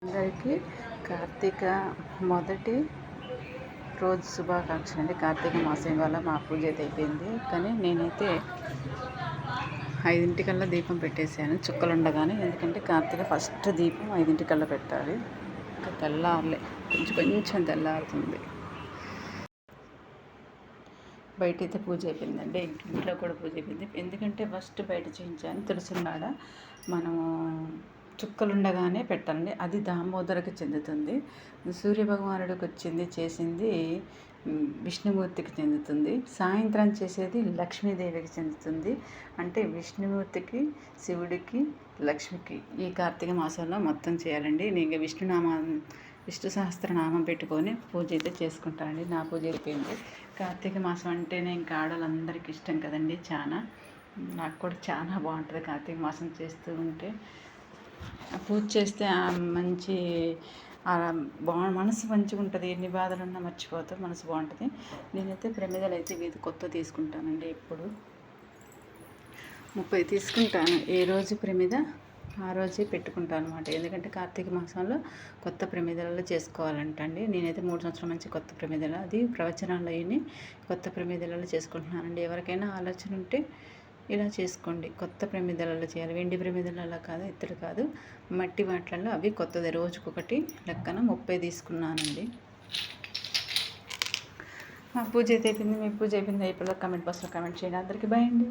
అందరికీ కార్తీక మొదటి రోజు శుభాకాంక్షలు అండి. కార్తీక మాసం వల్ల మా పూజ అయితే అయిపోయింది. కానీ నేనైతే 5:00కల్లా దీపం పెట్టేశాను చుక్కలు ఉండగానే. ఎందుకంటే కార్తీక ఫస్ట్ దీపం 5:00కల్లా పెట్టాలి. ఇంకా తెల్లారలే, కొంచెం తెల్లారుతుంది. బయట అయితే పూజ అయిపోయిందండి, ఇంట్లో కూడా పూజ అయిపోయింది. ఎందుకంటే ఫస్ట్ బయట చేయించాను. తులసినాడ మనము చుక్కలుండగానే పెట్టండి, అది దామోదరికి చెందుతుంది. సూర్యభగవానుడికి వచ్చింది చేసింది విష్ణుమూర్తికి చెందుతుంది. సాయంత్రం చేసేది లక్ష్మీదేవికి చెందుతుంది. అంటే విష్ణుమూర్తికి, శివుడికి, లక్ష్మికి ఈ కార్తీక మాసంలో మొత్తం చేయాలండి. నేను విష్ణు సహస్రనామం పెట్టుకొని పూజ అయితే చేసుకుంటానండి. నా పూజ అయిపోయింది. కార్తీక మాసం అంటేనే ఇంకా ఆడవాళ్ళందరికీ ఇష్టం కదండి. నాకు కూడా చాలా బాగుంటుంది కార్తీక మాసం చేస్తూ ఉంటే. పూజ చేస్తే మంచి మనసు మంచిగా ఉంటుంది. ఎన్ని బాధలున్నా మర్చిపోతాం, మనసు బాగుంటుంది. నేనైతే ప్రమిదలు అయితే వీధి కొత్త తీసుకుంటానండి. ఇప్పుడు 30 తీసుకుంటాను. ఏ రోజు ప్రమిద ఆ రోజే పెట్టుకుంటాను అనమాట. ఎందుకంటే కార్తీక మాసంలో కొత్త ప్రమిదలలో చేసుకోవాలంటండి. నేనైతే 3 సంవత్సరాల నుంచి కొత్త ప్రమిదలు, అది ప్రవచనాలు అయ్యి కొత్త ప్రమిదలలో చేసుకుంటున్నానండి. ఎవరికైనా ఆలోచన ఉంటే ఇలా చేసుకోండి. కొత్త ప్రమిదలలో చేయాలి, వెండి ప్రమిదలలో కాదు, ఇత్తడి కాదు, మట్టి వాటిలలో. అవి కొత్తది రోజుకొకటి లెక్కన 30 తీసుకున్నానండి. మా పూజ అయితే అయిపోయింది. మీ పూజ అయిపోయింది. అయిపోయి కామెంట్ బాక్స్లో కామెంట్ చేయండి. అందరికీ బాయ్ అండి.